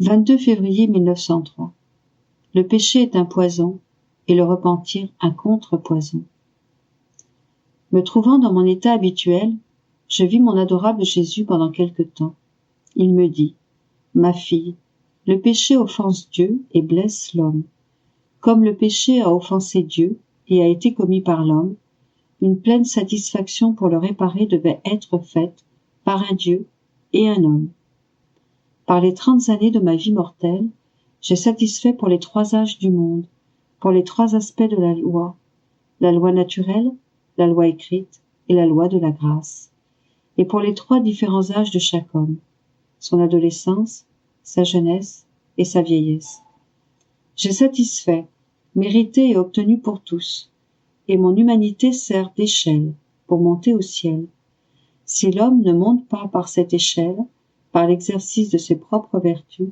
22 février 1903. Le péché est un poison et le repentir un contre-poison. Me trouvant dans mon état habituel, je vis mon adorable Jésus pendant quelque temps. Il me dit : « Ma fille, le péché offense Dieu et blesse l'homme. Comme le péché a offensé Dieu et a été commis par l'homme, une pleine satisfaction pour le réparer devait être faite par un Dieu et un homme. Par les 30 années de ma vie mortelle, j'ai satisfait pour les 3 âges du monde, pour les 3 aspects de la loi naturelle, la loi écrite et la loi de la grâce, et pour les 3 différents âges de chaque homme, son adolescence, sa jeunesse et sa vieillesse. J'ai satisfait, mérité et obtenu pour tous, et mon humanité sert d'échelle pour monter au ciel. Si l'homme ne monte pas par cette échelle, par l'exercice de ses propres vertus,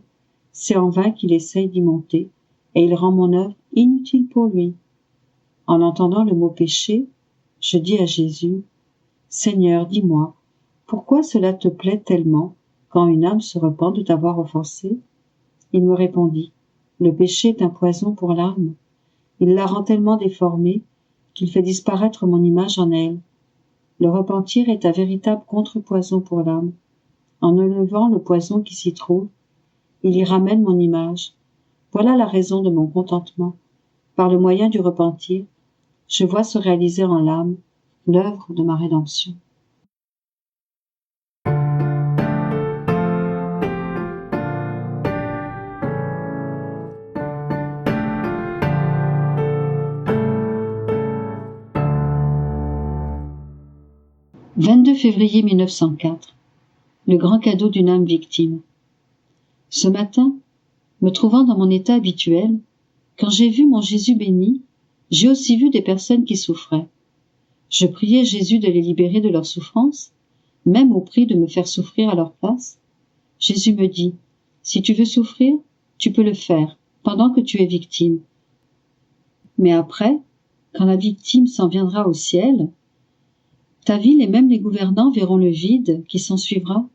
c'est en vain qu'il essaye d'y monter, et il rend mon œuvre inutile pour lui. En entendant le mot péché, je dis à Jésus : « Seigneur, dis-moi, pourquoi cela te plaît tellement quand une âme se repent de t'avoir offensé ?» Il me répondit : « Le péché est un poison pour l'âme. Il la rend tellement déformée qu'il fait disparaître mon image en elle. Le repentir est un véritable contre-poison pour l'âme. En enlevant le poison qui s'y trouve, il y ramène mon image. Voilà la raison de mon contentement. Par le moyen du repentir, je vois se réaliser en l'âme l'œuvre de ma rédemption. » « 22 février 1904. Le grand cadeau d'une âme victime. Ce matin, me trouvant dans mon état habituel, quand j'ai vu mon Jésus béni, j'ai aussi vu des personnes qui souffraient. Je priais Jésus de les libérer de leur souffrance, même au prix de me faire souffrir à leur place. Jésus me dit : « Si tu veux souffrir, tu peux le faire pendant que tu es victime. Mais après, quand la victime s'en viendra au ciel, ta ville et même les gouvernants verront le vide qui s'ensuivra.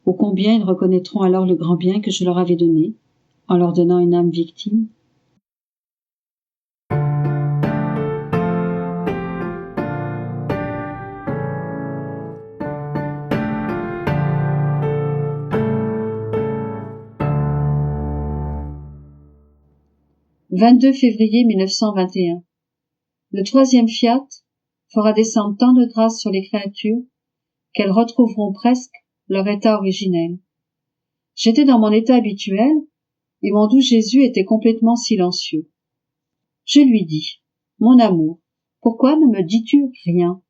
Ô combien ils reconnaîtront alors le grand bien que je leur avais donné, en leur donnant une âme victime. » « 22 février 1921. Le 3e fiat fera descendre tant de grâce sur les créatures qu'elles retrouveront presque leur état originel. J'étais dans mon état habituel et mon doux Jésus était complètement silencieux. Je lui dis : « Mon amour, pourquoi ne me dis-tu rien ?»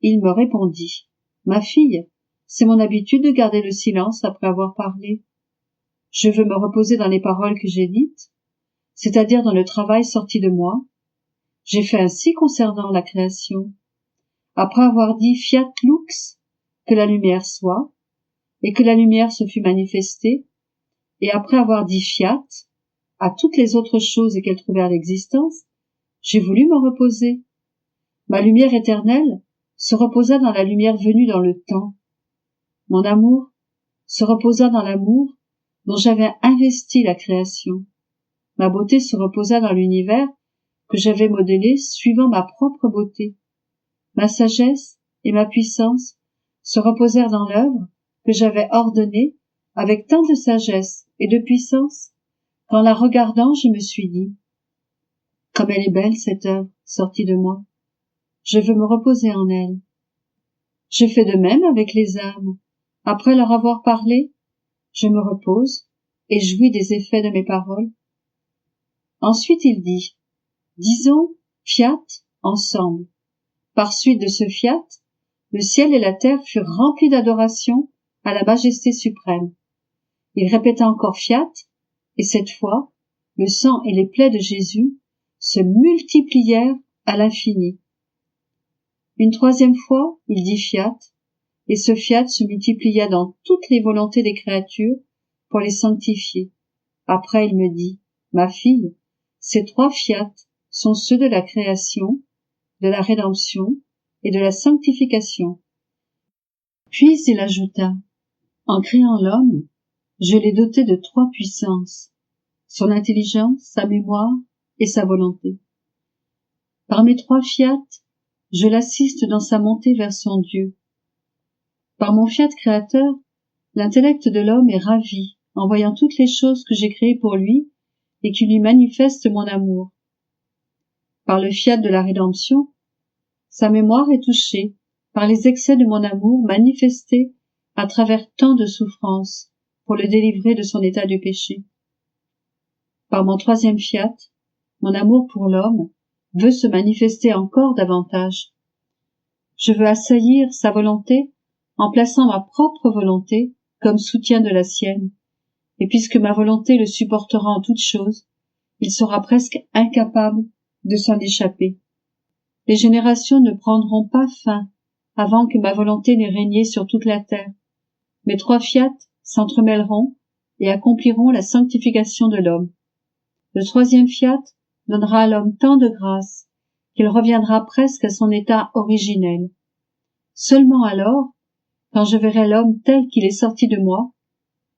Il me répondit : « Ma fille, c'est mon habitude de garder le silence après avoir parlé. Je veux me reposer dans les paroles que j'ai dites, c'est-à-dire dans le travail sorti de moi. J'ai fait ainsi concernant la création. Après avoir dit fiat lux, que la lumière soit, et que la lumière se fût manifestée, et après avoir dit fiat à toutes les autres choses et qu'elles trouvèrent l'existence, j'ai voulu me reposer. Ma lumière éternelle se reposa dans la lumière venue dans le temps. Mon amour se reposa dans l'amour dont j'avais investi la création. Ma beauté se reposa dans l'univers que j'avais modelé suivant ma propre beauté. Ma sagesse et ma puissance se reposèrent dans l'œuvre que j'avais ordonnée avec tant de sagesse et de puissance qu'en la regardant je me suis dit : comme elle est belle cette œuvre sortie de moi, je veux me reposer en elle. Je fais de même avec les âmes. Après leur avoir parlé, je me repose et jouis des effets de mes paroles. Ensuite il dit : disons fiat ensemble. Par suite de ce fiat, le ciel et la terre furent remplis d'adoration à la majesté suprême. Il répéta encore fiat, et cette fois, le sang et les plaies de Jésus se multiplièrent à l'infini. Une 3e fois, il dit fiat, et ce fiat se multiplia dans toutes les volontés des créatures pour les sanctifier. Après, il me dit : ma fille, ces 3 fiat sont ceux de la création, de la rédemption et de la sanctification. Puis il ajouta : en créant l'homme, Je l'ai doté de 3 puissances, son intelligence, sa mémoire et sa volonté. Par mes 3 fiat, je l'assiste dans sa montée vers son Dieu. Par mon fiat créateur, l'intellect de l'homme est ravi en voyant toutes les choses que j'ai créées pour lui et qui lui manifestent mon amour. Par le fiat de la rédemption, sa mémoire est touchée par les excès de mon amour manifestés à travers tant de souffrances pour le délivrer de son état de péché. Par mon 3e fiat, mon amour pour l'homme veut se manifester encore davantage. Je veux assaillir sa volonté en plaçant ma propre volonté comme soutien de la sienne, et puisque ma volonté le supportera en toutes choses, il sera presque incapable de s'en échapper. Les générations ne prendront pas fin avant que ma volonté n'ait régné sur toute la terre. Mes 3 fiat s'entremêleront et accompliront la sanctification de l'homme. Le 3e fiat donnera à l'homme tant de grâce qu'il reviendra presque à son état originel. Seulement alors, quand je verrai l'homme tel qu'il est sorti de moi,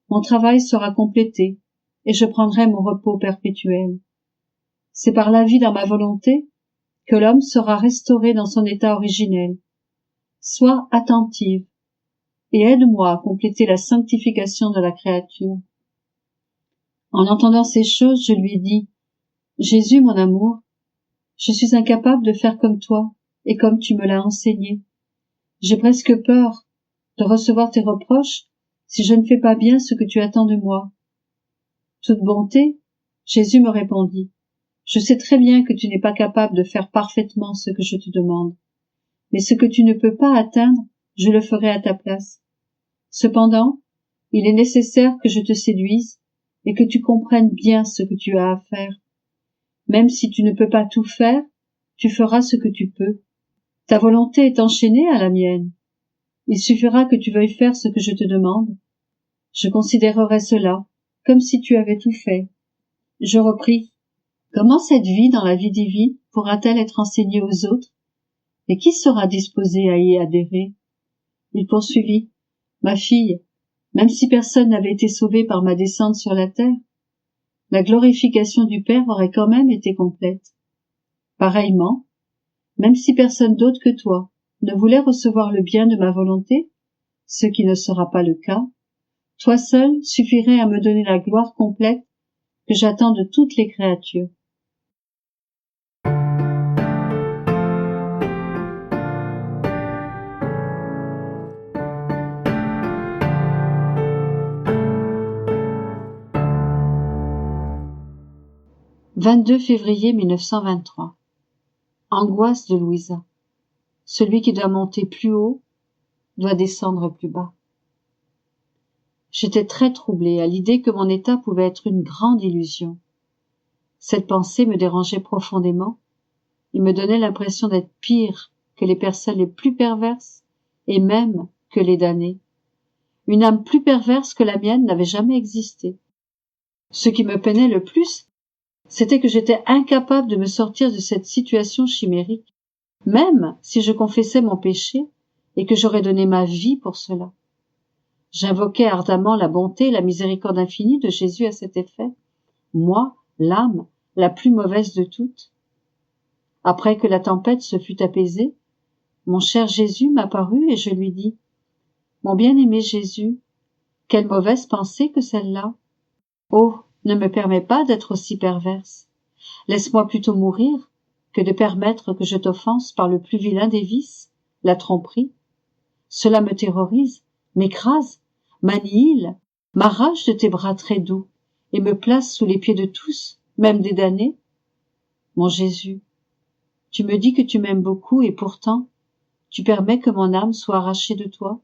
mon travail sera complété et je prendrai mon repos perpétuel. C'est par la vie dans ma volonté que l'homme sera restauré dans son état originel. Sois attentive et aide-moi à compléter la sanctification de la créature. En entendant ces choses, je lui ai dit, Jésus, mon amour, je suis incapable de faire comme toi et comme tu me l'as enseigné. J'ai presque peur de recevoir tes reproches si je ne fais pas bien ce que tu attends de moi. Toute bonté, Jésus me répondit, je sais très bien que tu n'es pas capable de faire parfaitement ce que je te demande, mais ce que tu ne peux pas atteindre, je le ferai à ta place. Cependant, il est nécessaire que je te séduise et que tu comprennes bien ce que tu as à faire. Même si tu ne peux pas tout faire, tu feras ce que tu peux. Ta volonté est enchaînée à la mienne. Il suffira que tu veuilles faire ce que je te demande. Je considérerai cela comme si tu avais tout fait. Je repris. Comment cette vie dans la vie divine pourra-t-elle être enseignée aux autres? Et qui sera disposé à y adhérer? Il poursuivit. Ma fille, même si personne n'avait été sauvé par ma descente sur la terre, la glorification du Père aurait quand même été complète. Pareillement, même si personne d'autre que toi ne voulait recevoir le bien de ma volonté, ce qui ne sera pas le cas, toi seul suffirais à me donner la gloire complète que j'attends de toutes les créatures. « 22 février 1923. Angoisse de Louisa. Celui qui doit monter plus haut doit descendre plus bas. J'étais très troublée à l'idée que mon état pouvait être une grande illusion. Cette pensée me dérangeait profondément et me donnait l'impression d'être pire que les personnes les plus perverses et même que les damnées. Une âme plus perverse que la mienne n'avait jamais existé. Ce qui me peinait le plus, c'était que j'étais incapable de me sortir de cette situation chimérique, même si je confessais mon péché et que j'aurais donné ma vie pour cela. J'invoquais ardemment la bonté et la miséricorde infinie de Jésus à cet effet, moi, l'âme la plus mauvaise de toutes. Après que la tempête se fut apaisée, mon cher Jésus m'apparut et je lui dis « Mon bien-aimé Jésus, quelle mauvaise pensée que celle-là! Oh, ne me permets pas d'être aussi perverse. Laisse-moi plutôt mourir que de permettre que je t'offense par le plus vilain des vices, la tromperie. Cela me terrorise, m'écrase, m'annihile, m'arrache de tes bras très doux et me place sous les pieds de tous, même des damnés. Mon Jésus, tu me dis que tu m'aimes beaucoup et pourtant, tu permets que mon âme soit arrachée de toi.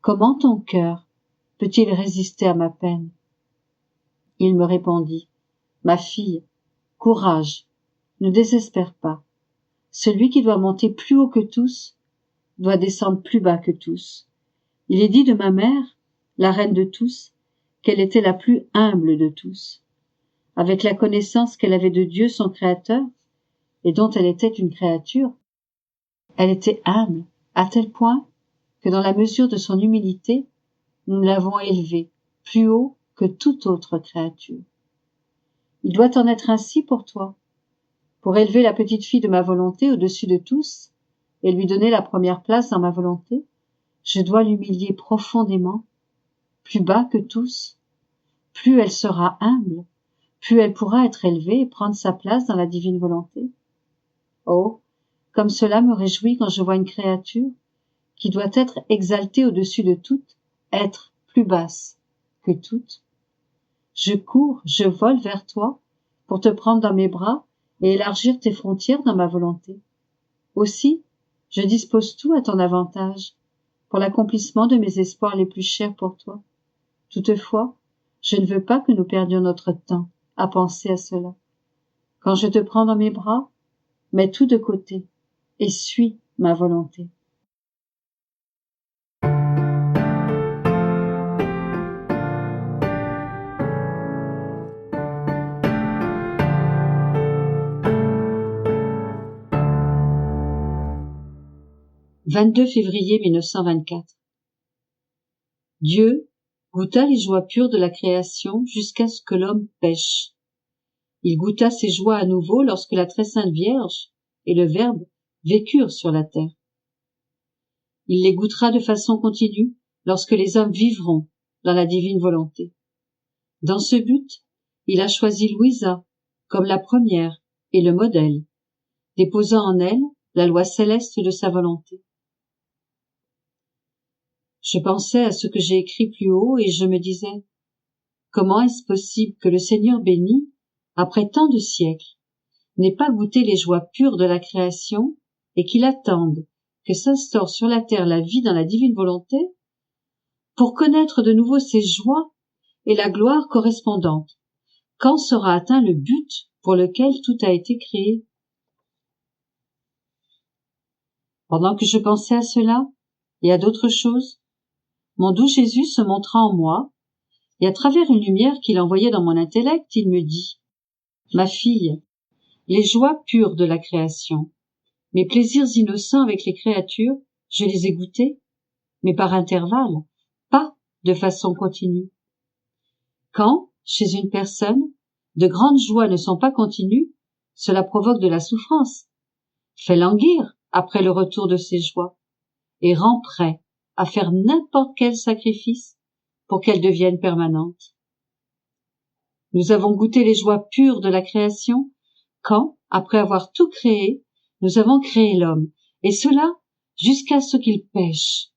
Comment ton cœur peut-il résister à ma peine? Il me répondit, ma fille, courage, ne désespère pas. Celui qui doit monter plus haut que tous doit descendre plus bas que tous. Il est dit de ma mère, la reine de tous, qu'elle était la plus humble de tous. Avec la connaissance qu'elle avait de Dieu son Créateur, et dont elle était une créature, elle était humble à tel point que dans la mesure de son humilité, nous l'avons élevée plus haut que toute autre créature. Il doit en être ainsi pour toi. Pour élever la petite fille de ma volonté au-dessus de tous et lui donner la première place dans ma volonté, je dois l'humilier profondément, plus bas que tous. Plus elle sera humble, plus elle pourra être élevée et prendre sa place dans la divine volonté. Oh, comme cela me réjouit quand je vois une créature qui doit être exaltée au-dessus de toutes, être plus basse que toutes. Je cours, je vole vers toi pour te prendre dans mes bras et élargir tes frontières dans ma volonté. Aussi, je dispose tout à ton avantage, pour l'accomplissement de mes espoirs les plus chers pour toi. Toutefois, je ne veux pas que nous perdions notre temps à penser à cela. Quand je te prends dans mes bras, mets tout de côté et suis ma volonté. « 22 février 1924. Dieu goûta les joies pures de la création jusqu'à ce que l'homme pêche. Il goûta ces joies à nouveau lorsque la très sainte Vierge et le Verbe vécurent sur la terre. Il les goûtera de façon continue lorsque les hommes vivront dans la divine volonté. Dans ce but, il a choisi Louisa comme la première et le modèle, déposant en elle la loi céleste de sa volonté. Je pensais à ce que j'ai écrit plus haut et je me disais, comment est-ce possible que le Seigneur béni, après tant de siècles, n'ait pas goûté les joies pures de la création et qu'il attende que s'instaure sur la terre la vie dans la divine volonté pour connaître de nouveau ces joies et la gloire correspondante, quand sera atteint le but pour lequel tout a été créé. Pendant que je pensais à cela et à d'autres choses, mon doux Jésus se montra en moi, et à travers une lumière qu'il envoyait dans mon intellect, il me dit, « Ma fille, les joies pures de la création, mes plaisirs innocents avec les créatures, je les ai goûtés, mais par intervalles, pas de façon continue. Quand, chez une personne, de grandes joies ne sont pas continues, cela provoque de la souffrance, fait languir après le retour de ces joies, et rend prêt à faire n'importe quel sacrifice pour qu'elles deviennent permanentes. Nous avons goûté les joies pures de la création quand, après avoir tout créé, nous avons créé l'homme, et cela jusqu'à ce qu'il pêche.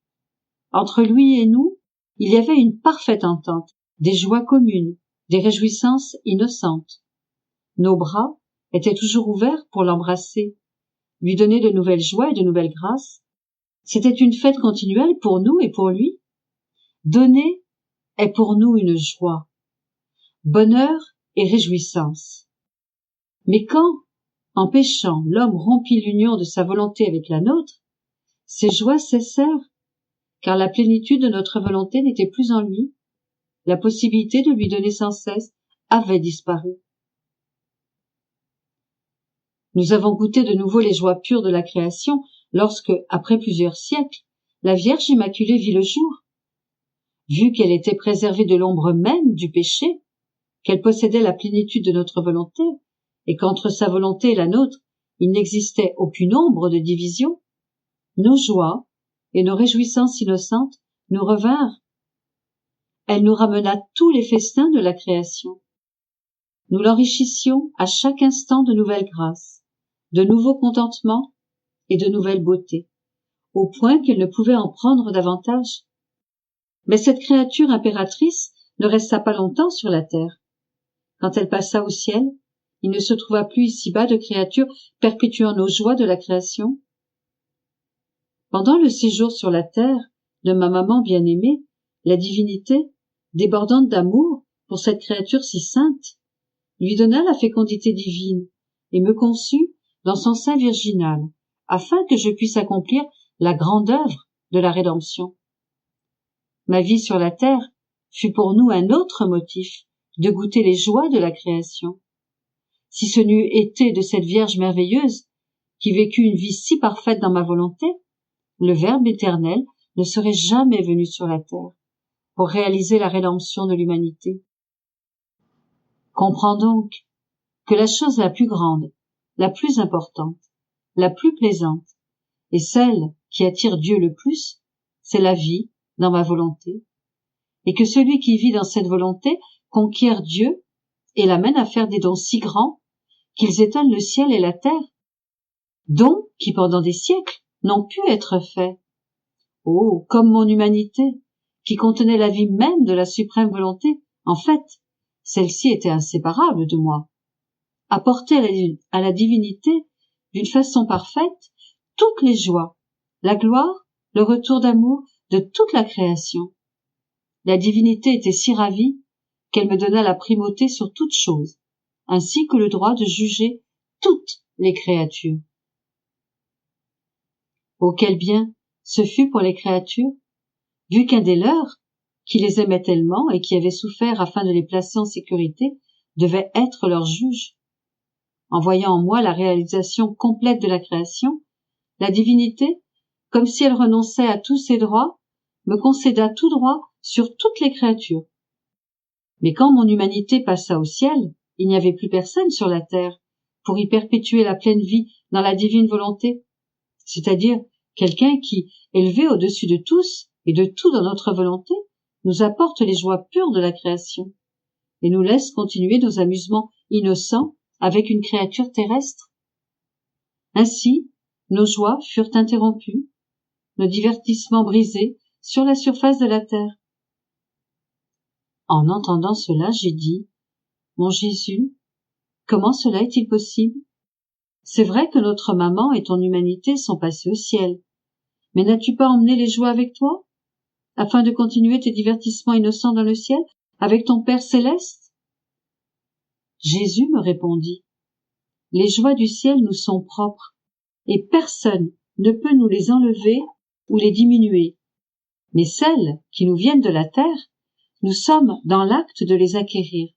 Entre lui et nous, il y avait une parfaite entente, des joies communes, des réjouissances innocentes. Nos bras étaient toujours ouverts pour l'embrasser, lui donner de nouvelles joies et de nouvelles grâces. C'était une fête continuelle pour nous et pour lui. Donner est pour nous une joie, bonheur et réjouissance. Mais quand, en péchant, l'homme rompit l'union de sa volonté avec la nôtre, ces joies cessèrent, car la plénitude de notre volonté n'était plus en lui, la possibilité de lui donner sans cesse avait disparu. Nous avons goûté de nouveau les joies pures de la création lorsque, après plusieurs siècles, la Vierge Immaculée vit le jour. Vu qu'elle était préservée de l'ombre même du péché, qu'elle possédait la plénitude de notre volonté, et qu'entre sa volonté et la nôtre, il n'existait aucune ombre de division, nos joies et nos réjouissances innocentes nous revinrent. Elle nous ramena tous les festins de la création. Nous l'enrichissions à chaque instant de nouvelles grâces, de nouveaux contentements et de nouvelles beautés, au point qu'elle ne pouvait en prendre davantage. Mais cette créature impératrice ne resta pas longtemps sur la terre. Quand elle passa au ciel, il ne se trouva plus ici-bas de créature perpétuant nos joies de la création. Pendant le séjour sur la terre de ma maman bien-aimée, la divinité, débordante d'amour pour cette créature si sainte, lui donna la fécondité divine et me conçut dans son sein virginal, afin que je puisse accomplir la grande œuvre de la rédemption. Ma vie sur la terre fut pour nous un autre motif de goûter les joies de la création. Si ce n'eût été de cette Vierge merveilleuse, qui vécut une vie si parfaite dans ma volonté, le Verbe éternel ne serait jamais venu sur la terre. pour réaliser la rédemption de l'humanité. Comprends donc que la chose la plus grande, la plus importante, la plus plaisante, et celle qui attire Dieu le plus, c'est la vie dans ma volonté, et que celui qui vit dans cette volonté conquiert Dieu et l'amène à faire des dons si grands qu'ils étonnent le ciel et la terre, dons qui pendant des siècles n'ont pu être faits. Oh, comme mon humanité, qui contenait la vie même de la suprême volonté, en fait, celle-ci était inséparable de moi, apportait à la divinité, d'une façon parfaite, toutes les joies, la gloire, le retour d'amour de toute la création. La divinité était si ravie qu'elle me donna la primauté sur toute chose, ainsi que le droit de juger toutes les créatures. Oh, quel bien ce fut pour les créatures, vu qu'un des leurs, qui les aimait tellement et qui avait souffert afin de les placer en sécurité, devait être leur juge. En voyant en moi la réalisation complète de la création, la divinité, comme si elle renonçait à tous ses droits, me concéda tout droit sur toutes les créatures. Mais quand mon humanité passa au ciel, il n'y avait plus personne sur la terre pour y perpétuer la pleine vie dans la divine volonté, c'est-à-dire quelqu'un qui, élevé au-dessus de tous et de tout dans notre volonté, nous apporte les joies pures de la création et nous laisse continuer nos amusements innocents avec une créature terrestre. Ainsi, nos joies furent interrompues, nos divertissements brisés sur la surface de la terre. En entendant cela, j'ai dit, « Mon Jésus, comment cela est-il possible? C'est vrai que notre maman et ton humanité sont passées au ciel, mais n'as-tu pas emmené les joies avec toi, afin de continuer tes divertissements innocents dans le ciel, avec ton Père céleste? » Jésus me répondit, « Les joies du ciel nous sont propres, et personne ne peut nous les enlever ou les diminuer. Mais celles qui nous viennent de la terre, nous sommes dans l'acte de les acquérir,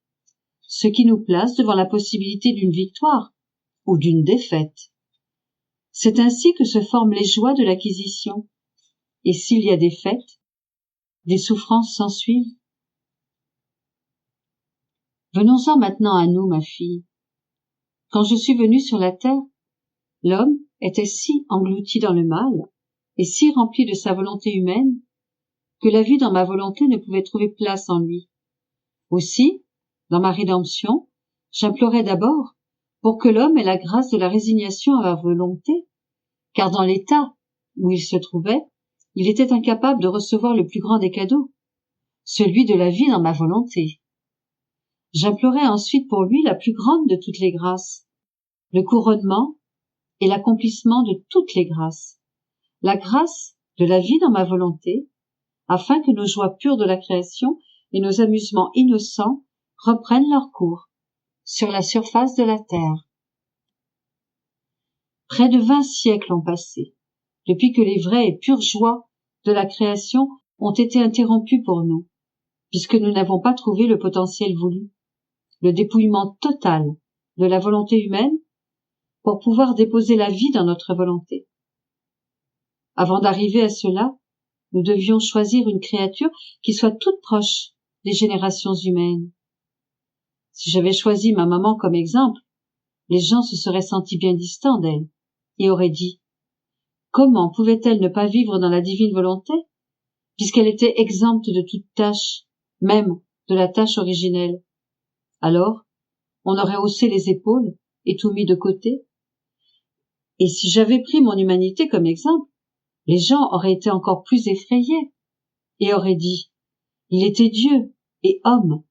ce qui nous place devant la possibilité d'une victoire ou d'une défaite. C'est ainsi que se forment les joies de l'acquisition, et s'il y a défaite, des souffrances s'ensuivent. Venons-en maintenant à nous, ma fille. Quand je suis venue sur la terre, l'homme était si englouti dans le mal et si rempli de sa volonté humaine que la vie dans ma volonté ne pouvait trouver place en lui. Aussi, dans ma rédemption, j'implorais d'abord pour que l'homme ait la grâce de la résignation à ma volonté, car dans l'état où il se trouvait, il était incapable de recevoir le plus grand des cadeaux, celui de la vie dans ma volonté. J'implorais ensuite pour lui la plus grande de toutes les grâces, le couronnement et l'accomplissement de toutes les grâces, la grâce de la vie dans ma volonté, afin que nos joies pures de la création et nos amusements innocents reprennent leur cours sur la surface de la terre. Près de 20 siècles ont passé, depuis que les vraies et pures joies de la création ont été interrompues pour nous, puisque nous n'avons pas trouvé le potentiel voulu, le dépouillement total de la volonté humaine pour pouvoir déposer la vie dans notre volonté. Avant d'arriver à cela, nous devions choisir une créature qui soit toute proche des générations humaines. Si j'avais choisi ma maman comme exemple, les gens se seraient sentis bien distants d'elle et auraient dit « Comment pouvait-elle ne pas vivre dans la divine volonté, puisqu'elle était exempte de toute tâche, même de la tâche originelle ?» Alors, on aurait haussé les épaules et tout mis de côté. Et si j'avais pris mon humanité comme exemple, les gens auraient été encore plus effrayés et auraient dit « Il était Dieu et homme,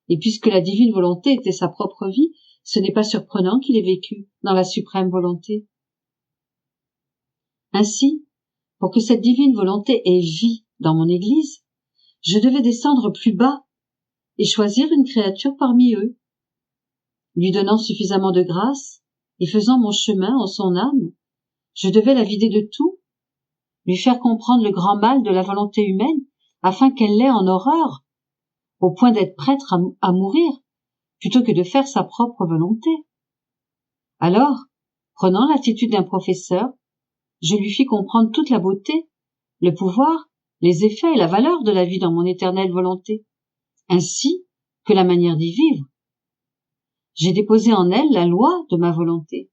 et puisque la divine volonté était sa propre vie, ce n'est pas surprenant qu'il ait vécu dans la suprême volonté. » Ainsi, pour que cette divine volonté ait vie dans mon Église, je devais descendre plus bas et choisir une créature parmi eux, lui donnant suffisamment de grâce et faisant mon chemin en son âme. Je devais la vider de tout, lui faire comprendre le grand mal de la volonté humaine afin qu'elle l'ait en horreur, au point d'être prête à mourir, plutôt que de faire sa propre volonté. Alors, prenant l'attitude d'un professeur, je lui fis comprendre toute la beauté, le pouvoir les effets et la valeur de la vie dans mon éternelle volonté, ainsi que la manière d'y vivre. J'ai déposé en elle la loi de ma volonté.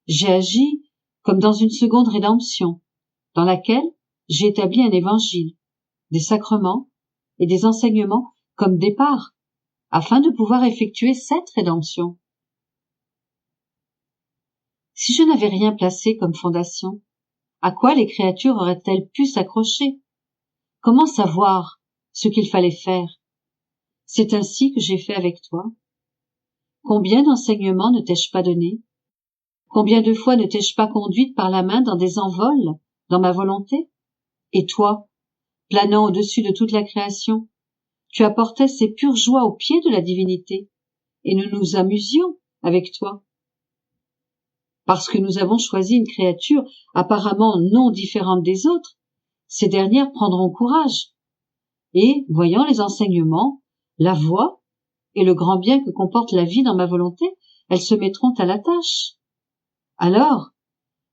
J'ai agi comme dans une seconde rédemption, dans laquelle j'ai établi un évangile, des sacrements et des enseignements comme départ, afin de pouvoir effectuer cette rédemption. Si je n'avais rien placé comme fondation, à quoi les créatures auraient-elles pu s'accrocher? Comment savoir ce qu'il fallait faire? C'est ainsi que j'ai fait avec toi. Combien d'enseignements ne t'ai-je pas donné? Combien de fois ne t'ai-je pas conduite par la main dans des envols, dans ma volonté? Et toi, planant au-dessus de toute la création, tu apportais ces pures joies aux pieds de la divinité, et nous nous amusions avec toi. Parce que nous avons choisi une créature apparemment non différente des autres, ces dernières prendront courage, et, voyant les enseignements, la voie et le grand bien que comporte la vie dans ma volonté, elles se mettront à la tâche. Alors,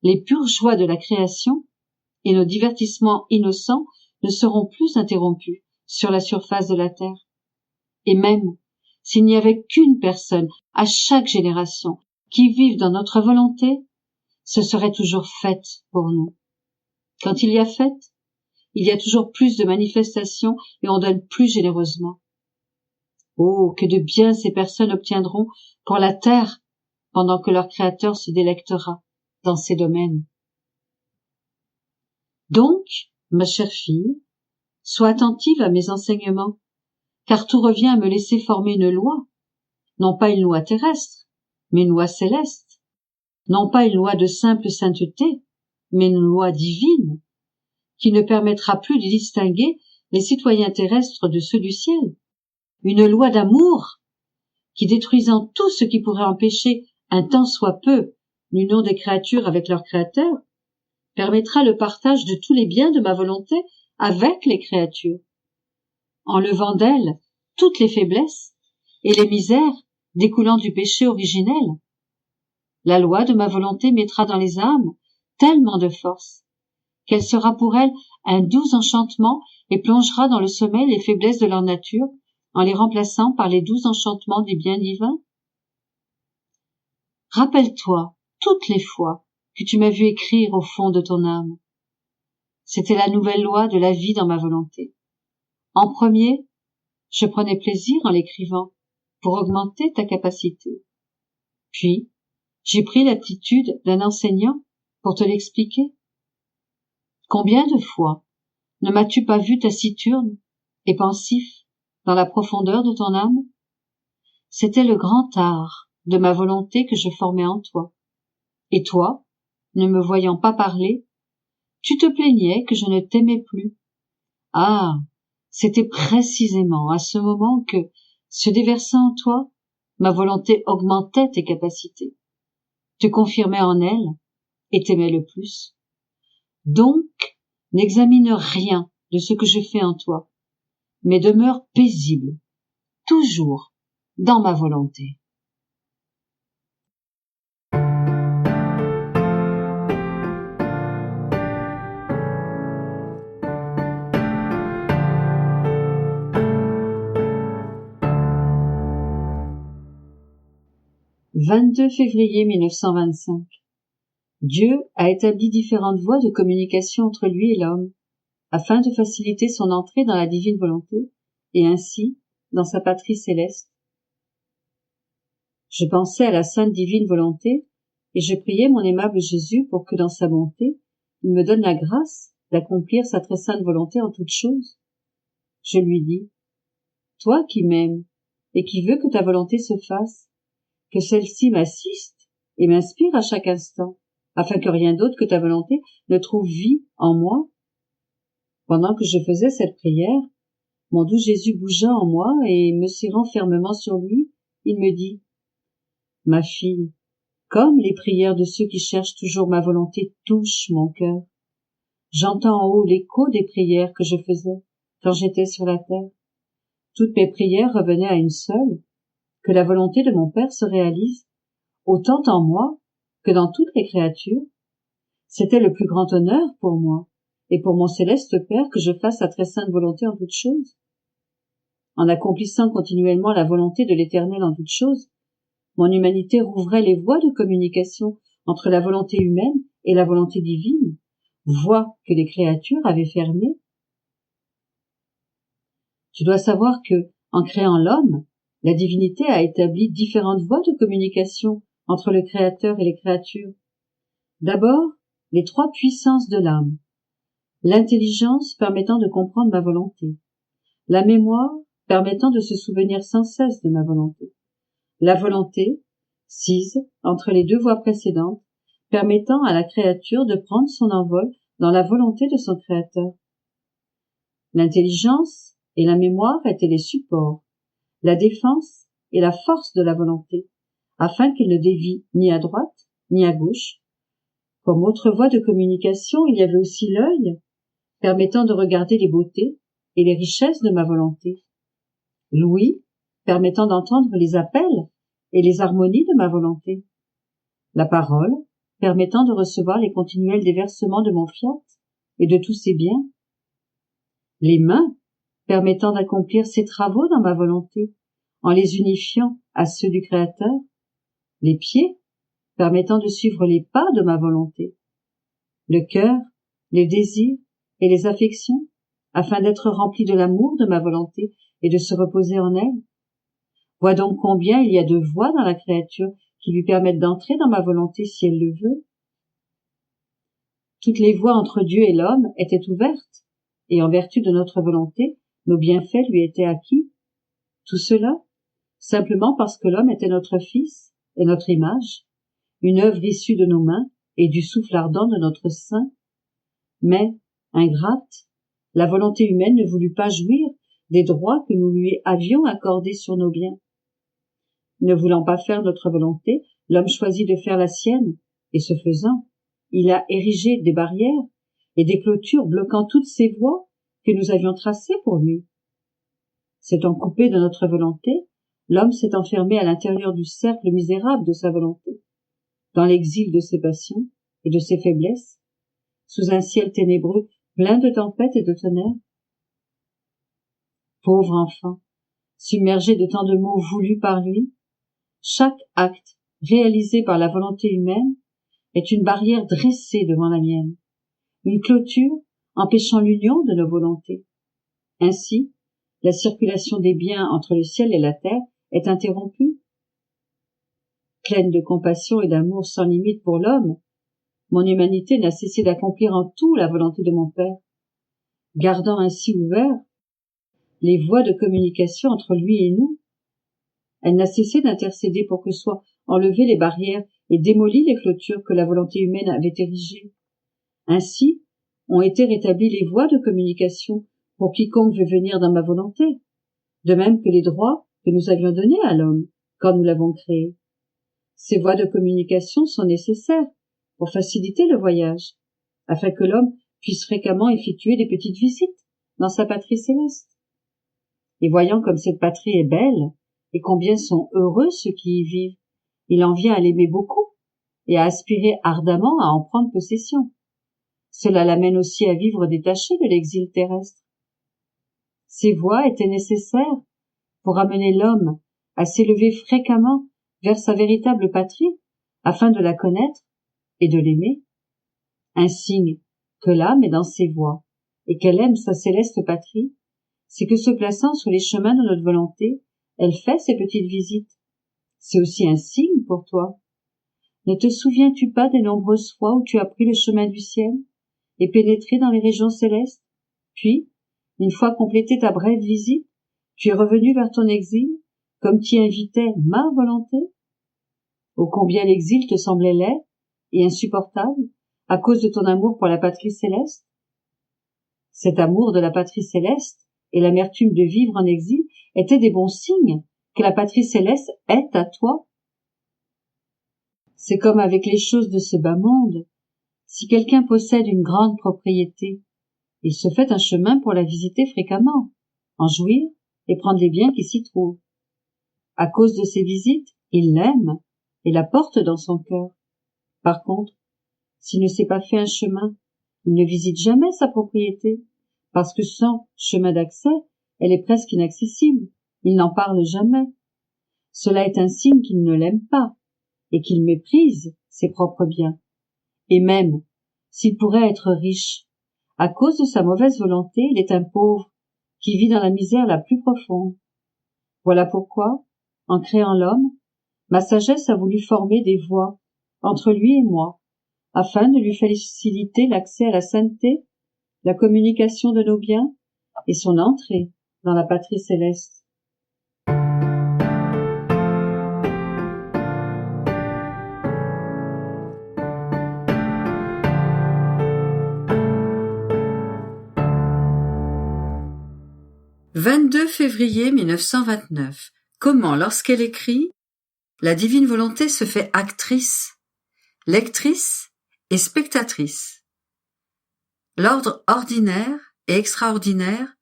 les pures joies de la création et nos divertissements innocents ne seront plus interrompus sur la surface de la terre. Et même, s'il n'y avait qu'une personne à chaque génération qui vive dans notre volonté, ce serait toujours fête pour nous. Quand il y a fête, il y a toujours plus de manifestations et on donne plus généreusement. Oh, que de bien ces personnes obtiendront pour la terre pendant que leur Créateur se délectera dans ces domaines. Donc, ma chère fille, sois attentive à mes enseignements, car tout revient à me laisser former une loi, non pas une loi terrestre, mais une loi céleste, non pas une loi de simple sainteté, mais une loi divine, qui ne permettra plus de distinguer les citoyens terrestres de ceux du ciel, une loi d'amour, qui détruisant tout ce qui pourrait empêcher un tant soit peu l'union des créatures avec leur Créateur, permettra le partage de tous les biens de ma volonté avec les créatures, enlevant d'elles toutes les faiblesses et les misères découlant du péché originel. La loi de ma volonté mettra dans les âmes tellement de force qu'elle sera pour elles un doux enchantement et plongera dans le sommeil les faiblesses de leur nature en les remplaçant par les doux enchantements des biens divins. Rappelle-toi toutes les fois que tu m'as vu écrire au fond de ton âme. C'était la nouvelle loi de la vie dans ma volonté. En premier, je prenais plaisir en l'écrivant pour augmenter ta capacité. Puis, j'ai pris l'attitude d'un enseignant pour te l'expliquer. Combien de fois ne m'as-tu pas vu taciturne et pensif dans la profondeur de ton âme? C'était le grand art de ma volonté que je formais en toi. Et toi, ne me voyant pas parler, tu te plaignais que je ne t'aimais plus. Ah, c'était précisément à ce moment que, se déversant en toi, ma volonté augmentait tes capacités, te confirmait en elle et t'aimait le plus. Donc, n'examine rien de ce que je fais en toi, mais demeure paisible, toujours dans ma volonté. « 22 février 1925. Dieu a établi différentes voies de communication entre lui et l'homme, afin de faciliter son entrée dans la divine volonté, et ainsi dans sa patrie céleste. Je pensais à la sainte divine volonté, et je priais mon aimable Jésus pour que dans sa bonté, il me donne la grâce d'accomplir sa très sainte volonté en toutes choses. Je lui dis, toi qui m'aimes, et qui veux que ta volonté se fasse, que celle-ci m'assiste et m'inspire à chaque instant, afin que rien d'autre que ta volonté ne trouve vie en moi. Pendant que je faisais cette prière, mon doux Jésus bougea en moi et, me serrant fermement sur lui, il me dit, « Ma fille, comme les prières de ceux qui cherchent toujours ma volonté touchent mon cœur, j'entends en haut l'écho des prières que je faisais quand j'étais sur la terre. Toutes mes prières revenaient à une seule, que la volonté de mon Père se réalise, autant en moi que dans toutes les créatures. C'était le plus grand honneur pour moi, et pour mon céleste Père que je fasse sa très sainte volonté en toutes choses. En accomplissant continuellement la volonté de l'Éternel en toutes choses, mon humanité rouvrait les voies de communication entre la volonté humaine et la volonté divine, voies que les créatures avaient fermées. Tu dois savoir que, en créant l'homme, la divinité a établi différentes voies de communication entre le Créateur et les créatures. D'abord, les trois puissances de l'âme. L'intelligence permettant de comprendre ma volonté. La mémoire permettant de se souvenir sans cesse de ma volonté. La volonté, sise entre les deux voies précédentes, permettant à la créature de prendre son envol dans la volonté de son Créateur. L'intelligence et la mémoire étaient les supports, la défense et la force de la volonté, afin qu'elle ne dévie ni à droite ni à gauche. Comme autre voie de communication, il y avait aussi l'œil, permettant de regarder les beautés et les richesses de ma volonté. L'ouïe, permettant d'entendre les appels et les harmonies de ma volonté. La parole, permettant de recevoir les continuels déversements de mon fiat et de tous ses biens. Les mains, permettant d'accomplir ses travaux dans ma volonté, en les unifiant à ceux du Créateur. Les pieds, permettant de suivre les pas de ma volonté. Le cœur, les désirs et les affections, afin d'être rempli de l'amour de ma volonté et de se reposer en elle. Vois donc combien il y a de voies dans la créature qui lui permettent d'entrer dans ma volonté si elle le veut. Toutes les voies entre Dieu et l'homme étaient ouvertes, et en vertu de notre volonté, nos bienfaits lui étaient acquis. Tout cela, simplement parce que l'homme était notre fils et notre image, une œuvre issue de nos mains et du souffle ardent de notre sein. Mais, ingrate, la volonté humaine ne voulut pas jouir des droits que nous lui avions accordés sur nos biens. Ne voulant pas faire notre volonté, l'homme choisit de faire la sienne, et ce faisant, il a érigé des barrières et des clôtures bloquant toutes ces voies que nous avions tracées pour lui. S'étant coupé de notre volonté, l'homme s'est enfermé à l'intérieur du cercle misérable de sa volonté, dans l'exil de ses passions et de ses faiblesses, sous un ciel ténébreux plein de tempêtes et de tonnerres. Pauvre enfant, submergé de tant de maux voulus par lui, chaque acte réalisé par la volonté humaine est une barrière dressée devant la mienne, une clôture empêchant l'union de nos volontés. Ainsi, la circulation des biens entre le ciel et la terre est interrompue. Pleine de compassion et d'amour sans limite pour l'homme, mon humanité n'a cessé d'accomplir en tout la volonté de mon Père, gardant ainsi ouverts les voies de communication entre lui et nous. Elle n'a cessé d'intercéder pour que soient enlevées les barrières et démolies les clôtures que la volonté humaine avait érigées. Ainsi, ont été rétablies les voies de communication pour quiconque veut venir dans ma volonté, de même que les droits que nous avions donnés à l'homme quand nous l'avons créé. Ces voies de communication sont nécessaires pour faciliter le voyage, afin que l'homme puisse fréquemment effectuer des petites visites dans sa patrie céleste. Et voyant comme cette patrie est belle, et combien sont heureux ceux qui y vivent, il en vient à l'aimer beaucoup, et à aspirer ardemment à en prendre possession. Cela l'amène aussi à vivre détaché de l'exil terrestre. Ces voies étaient nécessaires pour amener l'homme à s'élever fréquemment vers sa véritable patrie, afin de la connaître et de l'aimer. Un signe que l'âme est dans ses voies, et qu'elle aime sa céleste patrie, c'est que se plaçant sur les chemins de notre volonté, elle fait ses petites visites. C'est aussi un signe pour toi. Ne te souviens-tu pas des nombreuses fois où tu as pris le chemin du ciel et pénétré dans les régions célestes, puis, une fois complétée ta brève visite, tu es revenu vers ton exil, comme t'y invitait ma volonté? Ô combien l'exil te semblait laid et insupportable, à cause de ton amour pour la patrie céleste? Cet amour de la patrie céleste et l'amertume de vivre en exil étaient des bons signes que la patrie céleste est à toi. C'est comme avec les choses de ce bas monde. Si quelqu'un possède une grande propriété, il se fait un chemin pour la visiter fréquemment, en jouir et prendre les biens qui s'y trouvent. À cause de ces visites, il l'aime et la porte dans son cœur. Par contre, s'il ne s'est pas fait un chemin Il ne visite jamais sa propriété, parce que sans chemin d'accès, elle est presque inaccessible. Il n'en parle jamais. Cela est un signe qu'il ne l'aime pas, et qu'il méprise ses propres biens. Et même, s'il pourrait être riche, à cause de sa mauvaise volonté, il est un pauvre, qui vit dans la misère la plus profonde. Voilà pourquoi, en créant l'homme, ma sagesse a voulu former des voies entre lui et moi, afin de lui faciliter l'accès à la sainteté, la communication de nos biens et son entrée dans la patrie céleste. « 22 février 1929. Comment, lorsqu'elle écrit, la divine volonté se fait actrice, lectrice et spectatrice. L'ordre ordinaire et extraordinaire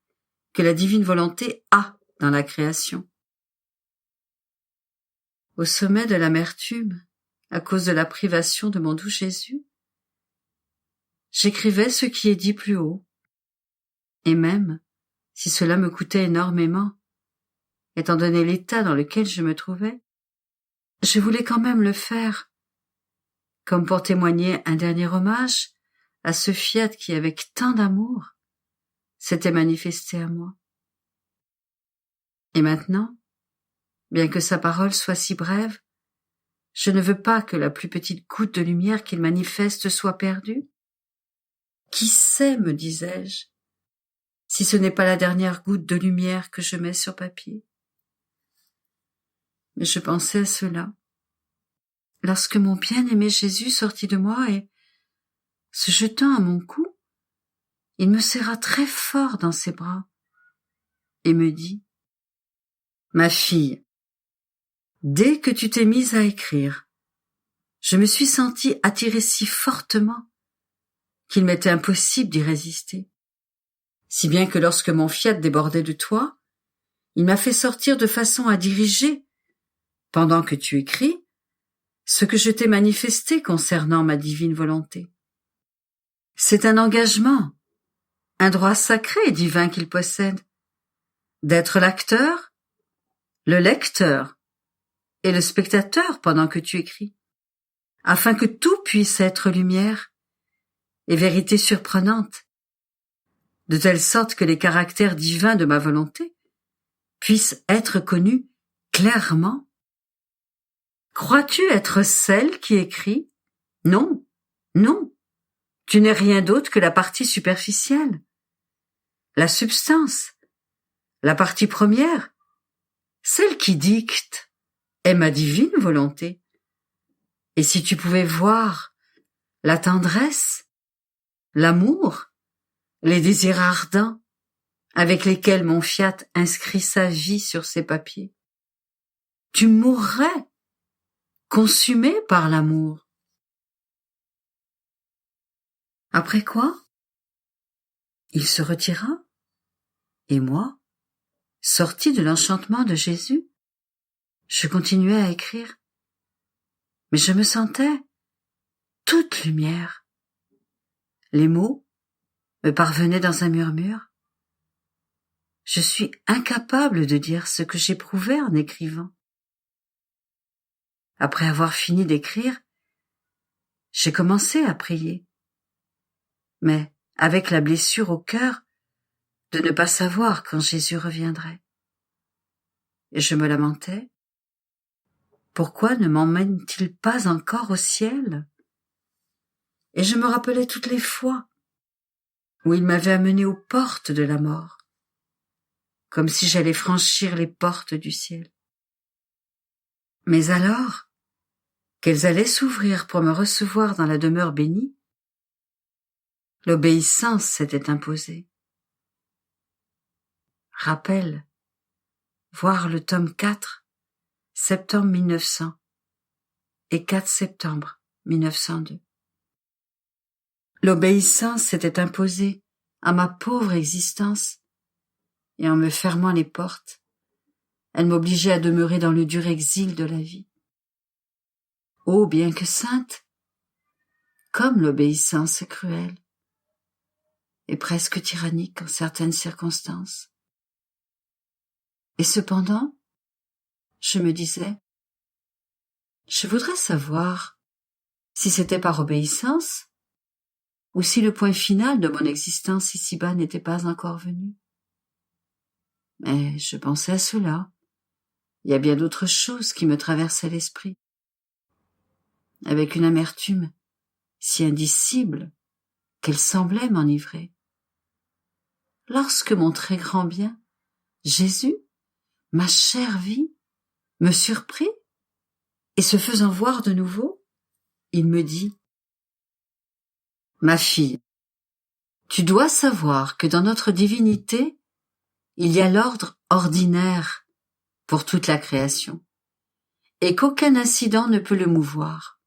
que la divine volonté a dans la création. Au sommet de l'amertume, à cause de la privation de mon doux Jésus, j'écrivais ce qui est dit plus haut, et même, si cela me coûtait énormément, étant donné l'état dans lequel je me trouvais, je voulais quand même le faire, comme pour témoigner un dernier hommage à ce fiat qui, avec tant d'amour, s'était manifesté à moi. Et maintenant, bien que sa parole soit si brève, je ne veux pas que la plus petite goutte de lumière qu'il manifeste soit perdue. Qui sait, me disais-je, si ce n'est pas la dernière goutte de lumière que je mets sur papier. Mais je pensais à cela, lorsque mon bien-aimé Jésus sortit de moi et, se jetant à mon cou, il me serra très fort dans ses bras et me dit : « Ma fille, dès que tu t'es mise à écrire, je me suis sentie attirée si fortement qu'il m'était impossible d'y résister. Si bien que lorsque mon fiat débordait de toi, il m'a fait sortir de façon à diriger, pendant que tu écris, ce que je t'ai manifesté concernant ma divine volonté. C'est un engagement, un droit sacré et divin qu'il possède, d'être l'acteur, le lecteur et le spectateur pendant que tu écris, afin que tout puisse être lumière et vérité surprenante, de telle sorte que les caractères divins de ma volonté puissent être connus clairement. Crois-tu être celle qui écrit ? Non, non, tu n'es rien d'autre que la partie superficielle, la substance, la partie première, celle qui dicte, est ma divine volonté. Et si tu pouvais voir la tendresse, l'amour, les désirs ardents avec lesquels mon fiat inscrit sa vie sur ces papiers, tu mourrais, consumé par l'amour. Après quoi, il se retira, et moi, sorti de l'enchantement de Jésus, je continuais à écrire, mais je me sentais toute lumière. Les mots me parvenaient dans un murmure. Je suis incapable de dire ce que j'éprouvais en écrivant. Après avoir fini d'écrire, j'ai commencé à prier, mais avec la blessure au cœur de ne pas savoir quand Jésus reviendrait. Et je me lamentais. Pourquoi ne m'emmène-t-il pas encore au ciel ? Et je me rappelais toutes les fois où il m'avait amené aux portes de la mort, comme si j'allais franchir les portes du ciel. Mais alors qu'elles allaient s'ouvrir pour me recevoir dans la demeure bénie, l'obéissance s'était imposée. Rappel, voir le tome 4, septembre 1900 et 4 septembre 1902. L'obéissance s'était imposée à ma pauvre existence, et en me fermant les portes, elle m'obligeait à demeurer dans le dur exil de la vie. Oh, bien que sainte, comme l'obéissance est cruelle. et presque tyrannique en certaines circonstances. Et cependant, je me disais, je voudrais savoir si c'était par obéissance ou si le point final de mon existence ici-bas n'était pas encore venu. Mais je pensais à cela. Il y a bien d'autres choses qui me traversaient l'esprit, avec une amertume si indicible qu'elle semblait m'enivrer. Lorsque mon très grand bien, Jésus, ma chère vie, me surprit, et se faisant voir de nouveau, il me dit « Ma fille, tu dois savoir que dans notre divinité, il y a l'ordre ordinaire pour toute la création, et qu'aucun incident ne peut le mouvoir.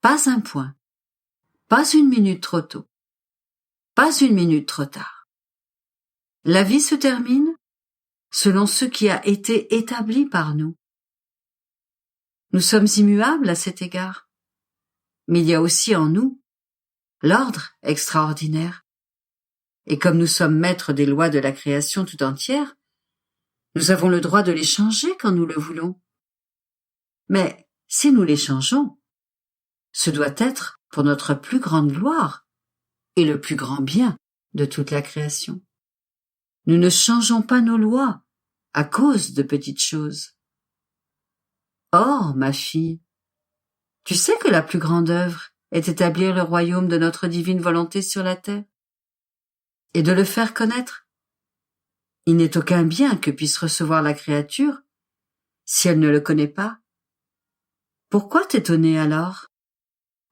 Pas un point, pas une minute trop tôt, pas une minute trop tard. La vie se termine selon ce qui a été établi par nous. Nous sommes immuables à cet égard, mais il y a aussi en nous l'ordre extraordinaire. Et comme nous sommes maîtres des lois de la création tout entière, nous avons le droit de les changer quand nous le voulons. Mais si nous les changeons, ce doit être pour notre plus grande gloire et le plus grand bien de toute la création. Nous ne changeons pas nos lois à cause de petites choses. Or, ma fille, tu sais que la plus grande œuvre est d'établir le royaume de notre divine volonté sur la terre et de le faire connaître. Il n'est aucun bien que puisse recevoir la créature si elle ne le connaît pas. Pourquoi t'étonner alors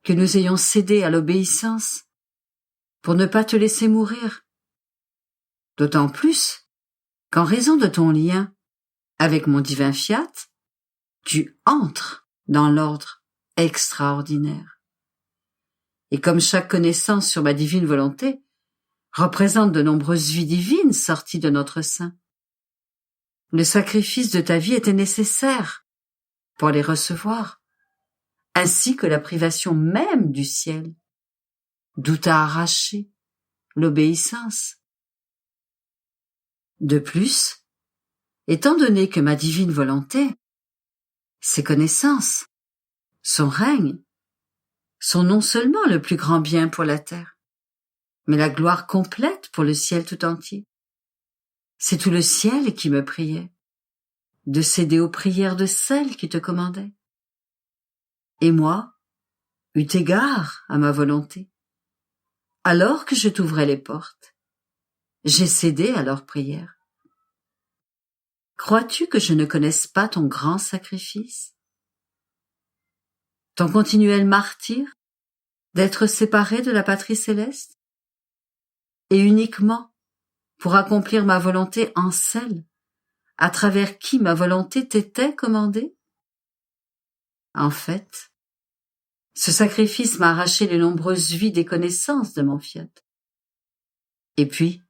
que nous ayons cédé à l'obéissance pour ne pas te laisser mourir? D'autant plus qu'en raison de ton lien avec mon divin fiat, tu entres dans l'ordre extraordinaire. Et comme chaque connaissance sur ma divine volonté représente de nombreuses vies divines sorties de notre sein, le sacrifice de ta vie était nécessaire pour les recevoir, ainsi que la privation même du ciel, d'où t'as arraché l'obéissance. De plus, étant donné que ma divine volonté, ses connaissances, son règne, sont non seulement le plus grand bien pour la terre, mais la gloire complète pour le ciel tout entier. C'est tout le ciel qui me priait de céder aux prières de celles qui te commandaient. Et moi, eut égard à ma volonté, alors que je t'ouvrais les portes, j'ai cédé à leurs prières. Crois-tu que je ne connaisse pas ton grand sacrifice? Ton continuel martyre d'être séparé de la patrie céleste? Et uniquement pour accomplir ma volonté en celle à travers qui ma volonté t'était commandée? En fait, ce sacrifice m'a arraché les nombreuses vies des connaissances de mon fiat. Et puis,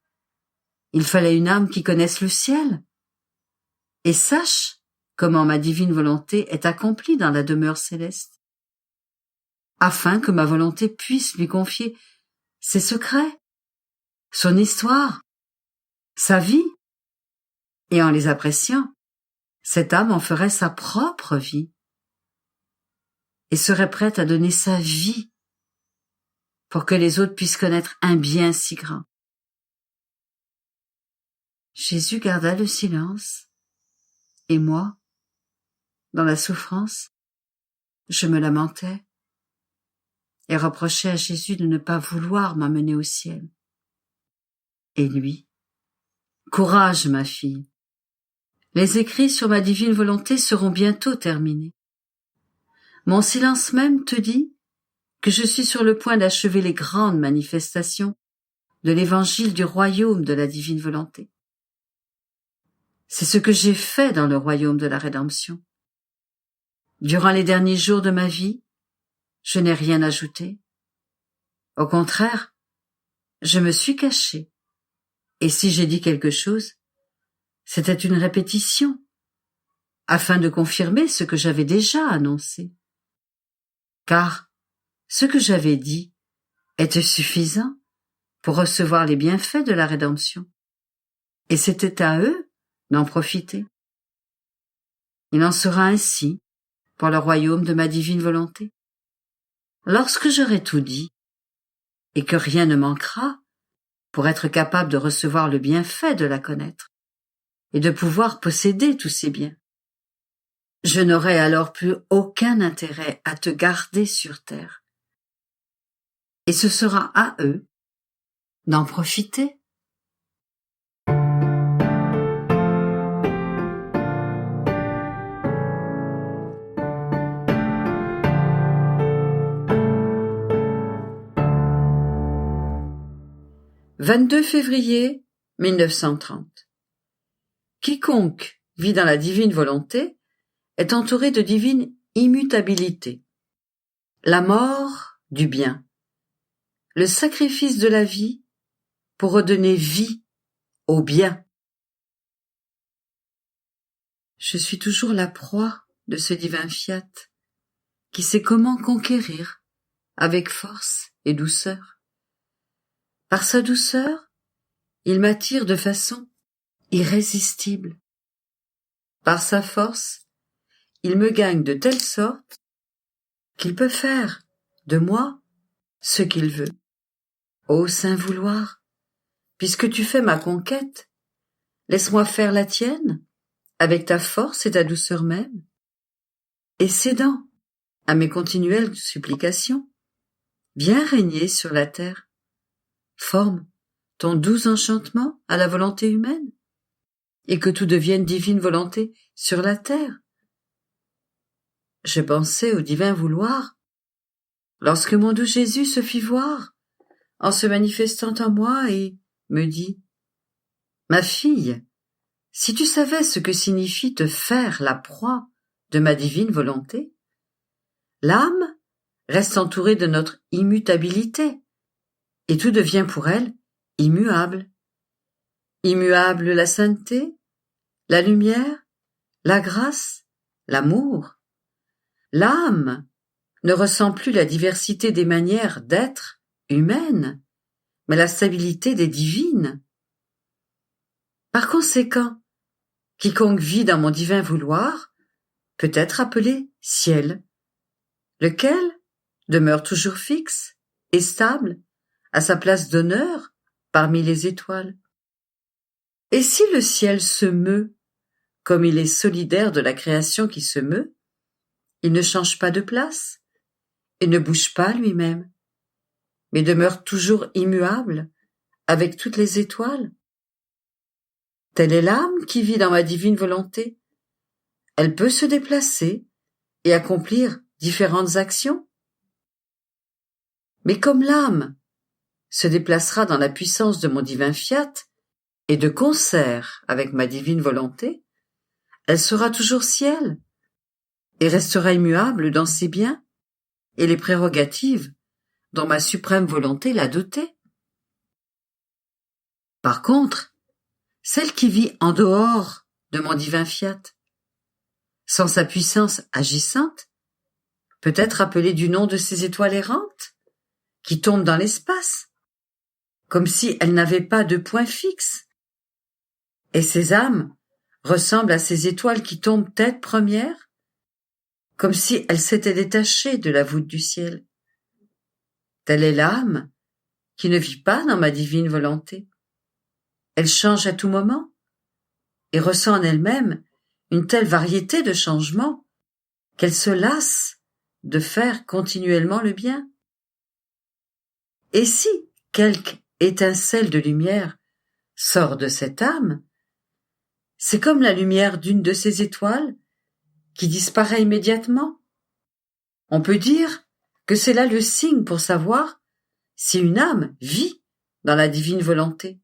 il fallait une âme qui connaisse le ciel et sache comment ma divine volonté est accomplie dans la demeure céleste, afin que ma volonté puisse lui confier ses secrets, son histoire, sa vie, et en les appréciant, cette âme en ferait sa propre vie et serait prête à donner sa vie pour que les autres puissent connaître un bien si grand. Jésus garda le silence, et moi, dans la souffrance, je me lamentais et reprochais à Jésus de ne pas vouloir m'amener au ciel. Et lui, « Courage, ma fille, les écrits sur ma divine volonté seront bientôt terminés. Mon silence même te dit que je suis sur le point d'achever les grandes manifestations de l'évangile du royaume de la divine volonté. C'est ce que j'ai fait dans le royaume de la rédemption. Durant les derniers jours de ma vie, je n'ai rien ajouté. Au contraire, je me suis caché. Et si j'ai dit quelque chose, c'était une répétition, afin de confirmer ce que j'avais déjà annoncé. Car ce que j'avais dit était suffisant pour recevoir les bienfaits de la rédemption. Et c'était à eux d'en profiter. Il en sera ainsi pour le royaume de ma divine volonté. Lorsque j'aurai tout dit, et que rien ne manquera pour être capable de recevoir le bienfait de la connaître, et de pouvoir posséder tous ces biens, je n'aurai alors plus aucun intérêt à te garder sur terre. Et ce sera à eux d'en profiter. « 22 février 1930. Quiconque vit dans la divine volonté est entouré de divine immutabilité. La mort du bien, le sacrifice de la vie pour redonner vie au bien. Je suis toujours la proie de ce divin fiat qui sait comment conquérir avec force et douceur. Par sa douceur, il m'attire de façon irrésistible. Par sa force, il me gagne de telle sorte qu'il peut faire de moi ce qu'il veut. Ô saint vouloir, puisque tu fais ma conquête, laisse-moi faire la tienne avec ta force et ta douceur même, et cédant à mes continuelles supplications, viens régner sur la terre. Forme ton doux enchantement à la volonté humaine, et que tout devienne divine volonté sur la terre. Je pensais au divin vouloir, lorsque mon doux Jésus se fit voir, en se manifestant en moi, et me dit : « Ma fille, si tu savais ce que signifie te faire la proie de ma divine volonté, l'âme reste entourée de notre immutabilité, et tout devient pour elle immuable. Immuable la sainteté, la lumière, la grâce, l'amour. L'âme ne ressent plus la diversité des manières d'être humaines, mais la stabilité des divines. Par conséquent, quiconque vit dans mon divin vouloir peut être appelé ciel, lequel demeure toujours fixe et stable à sa place d'honneur parmi les étoiles. Et si le ciel se meut, comme il est solidaire de la création qui se meut, il ne change pas de place et ne bouge pas lui-même, mais demeure toujours immuable avec toutes les étoiles. Telle est l'âme qui vit dans ma divine volonté. Elle peut se déplacer et accomplir différentes actions. Mais comme l'âme se déplacera dans la puissance de mon divin fiat et de concert avec ma divine volonté, elle sera toujours ciel et restera immuable dans ses biens et les prérogatives dont ma suprême volonté l'a dotée. Par contre, celle qui vit en dehors de mon divin fiat, sans sa puissance agissante, peut être appelée du nom de ces étoiles errantes qui tombent dans l'espace, comme si elles n'avaient pas de point fixe. Et ces âmes ressemblent à ces étoiles qui tombent tête première, comme si elles s'étaient détachées de la voûte du ciel. Telle est l'âme qui ne vit pas dans ma divine volonté. Elle change à tout moment et ressent en elle-même une telle variété de changements qu'elle se lasse de faire continuellement le bien. Et si quelque étincelle de lumière sort de cette âme, c'est comme la lumière d'une de ces étoiles qui disparaît immédiatement. On peut dire que c'est là le signe pour savoir si une âme vit dans la divine volonté,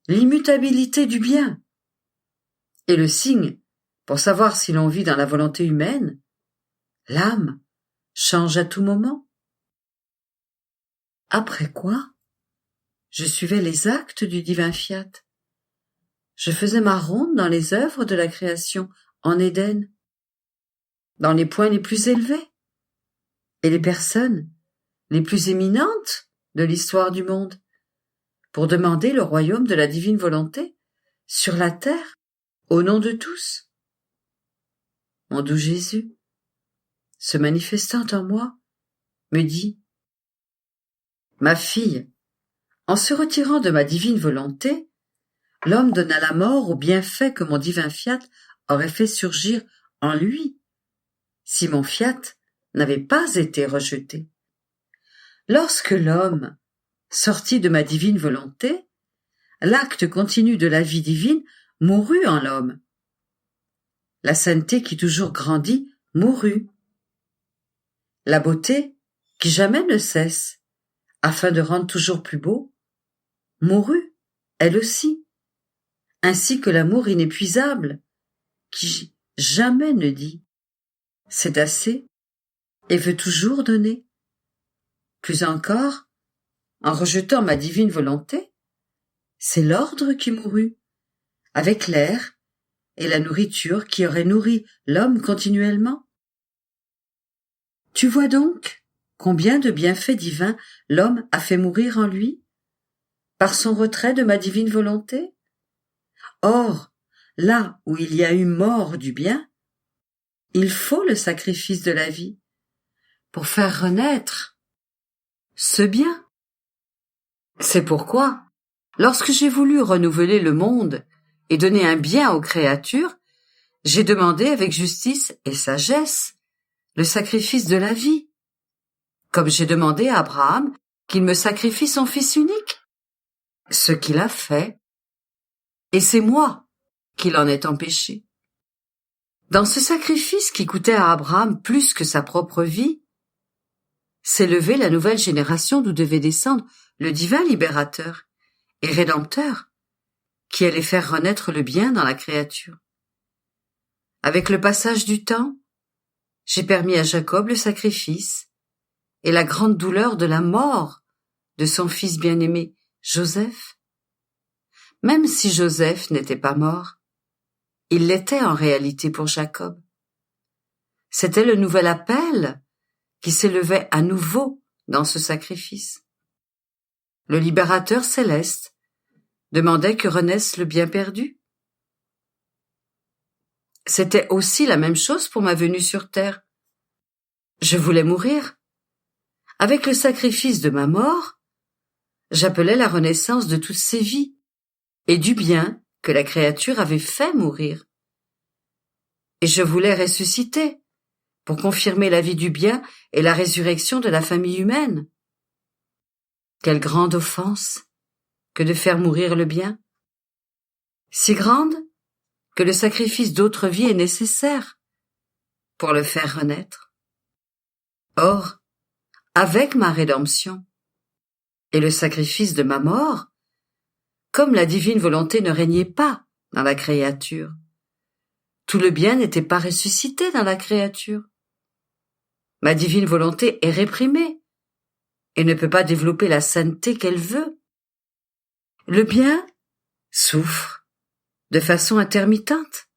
l'immutabilité du bien, et le signe pour savoir si l'on vit dans la volonté humaine, l'âme change à tout moment. Après quoi, je suivais les actes du divin fiat. Je faisais ma ronde dans les œuvres de la création en Éden, dans les points les plus élevés, et les personnes les plus éminentes de l'histoire du monde pour demander le royaume de la divine volonté sur la terre, au nom de tous. Mon doux Jésus, se manifestant en moi, me dit: Ma fille, en se retirant de ma divine volonté, l'homme donna la mort au bienfait que mon divin fiat aurait fait surgir en lui, si mon fiat n'avait pas été rejeté. Lorsque l'homme sortit de ma divine volonté, l'acte continu de la vie divine mourut en l'homme. La sainteté qui toujours grandit mourut. La beauté, qui jamais ne cesse, afin de rendre toujours plus beau, mourut, elle aussi, ainsi que l'amour inépuisable, qui jamais ne dit « c'est assez » et veut toujours donner. Plus encore, en rejetant ma divine volonté, c'est l'ordre qui mourut, avec l'air et la nourriture qui aurait nourri l'homme continuellement. Tu vois donc combien de bienfaits divins l'homme a fait mourir en lui, par son retrait de ma divine volonté? Or, là où il y a eu mort du bien, il faut le sacrifice de la vie pour faire renaître ce bien. C'est pourquoi, lorsque j'ai voulu renouveler le monde et donner un bien aux créatures, j'ai demandé avec justice et sagesse le sacrifice de la vie, comme j'ai demandé à Abraham qu'il me sacrifie son fils unique, ce qu'il a fait, et c'est moi qui l'en ai empêché. Dans ce sacrifice qui coûtait à Abraham plus que sa propre vie, s'élevait la nouvelle génération d'où devait descendre le divin libérateur et rédempteur, qui allait faire renaître le bien dans la créature. Avec le passage du temps, j'ai permis à Jacob le sacrifice et la grande douleur de la mort de son fils bien-aimé Joseph. Même si Joseph n'était pas mort, il l'était en réalité pour Jacob. C'était le nouvel appel qui s'élevait à nouveau dans ce sacrifice. Le libérateur céleste demandait que renaisse le bien perdu. C'était aussi la même chose pour ma venue sur terre. Je voulais mourir. Avec le sacrifice de ma mort, j'appelais la renaissance de toutes ces vies et du bien que la créature avait fait mourir. Et je voulais ressusciter pour confirmer la vie du bien et la résurrection de la famille humaine. Quelle grande offense que de faire mourir le bien, si grande que le sacrifice d'autres vies est nécessaire pour le faire renaître. Or, avec ma rédemption et le sacrifice de ma mort, comme la divine volonté ne régnait pas dans la créature, tout le bien n'était pas ressuscité dans la créature. Ma divine volonté est réprimée et ne peut pas développer la sainteté qu'elle veut. Le bien souffre de façon intermittente.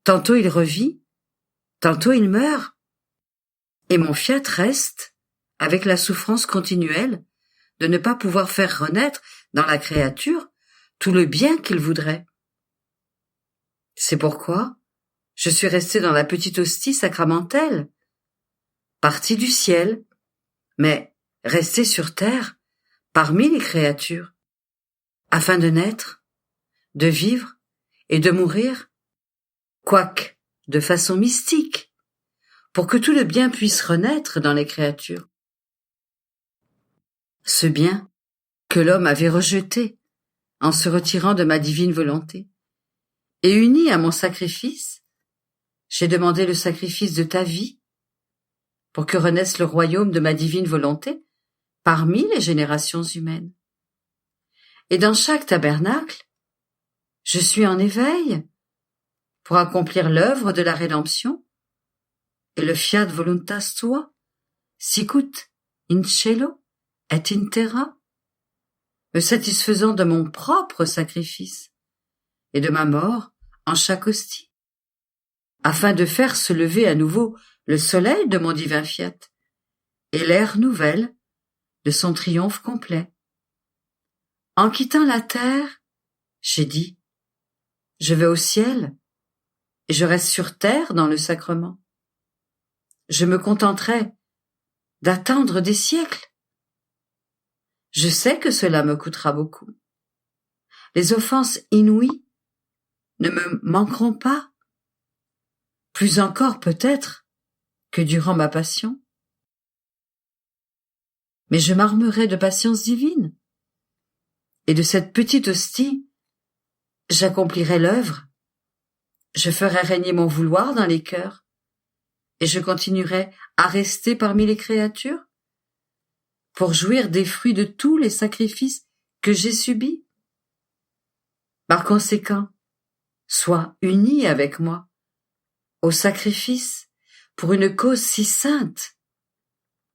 Tantôt il revit, tantôt il meurt. Et mon fiat reste avec la souffrance continuelle de ne pas pouvoir faire renaître dans la créature tout le bien qu'il voudrait. C'est pourquoi je suis resté dans la petite hostie sacramentelle, partie du ciel, mais resté sur terre, parmi les créatures, afin de naître, de vivre et de mourir, quoique de façon mystique, pour que tout le bien puisse renaître dans les créatures. Ce bien que l'homme avait rejeté en se retirant de ma divine volonté, et uni à mon sacrifice, j'ai demandé le sacrifice de ta vie, pour que renaisse le royaume de ma divine volonté parmi les générations humaines. Et dans chaque tabernacle, je suis en éveil pour accomplir l'œuvre de la rédemption, et le fiat voluntas tua, sicut in cielo et in terra, me satisfaisant de mon propre sacrifice et de ma mort en chaque hostie, afin de faire se lever à nouveau le soleil de mon divin fiat et l'ère nouvelle de son triomphe complet. En quittant la terre, j'ai dit, je vais au ciel et je reste sur terre dans le sacrement. Je me contenterai d'attendre des siècles. Je sais que cela me coûtera beaucoup. Les offenses inouïes ne me manqueront pas, plus encore peut-être que durant ma passion. Mais je m'armerai de patience divine, et de cette petite hostie, j'accomplirai l'œuvre, je ferai régner mon vouloir dans les cœurs, et je continuerai à rester parmi les créatures, pour jouir des fruits de tous les sacrifices que j'ai subis. Par conséquent, sois unis avec moi au sacrifice pour une cause si sainte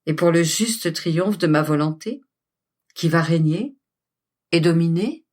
et pour le juste triomphe de ma volonté qui va régner et dominer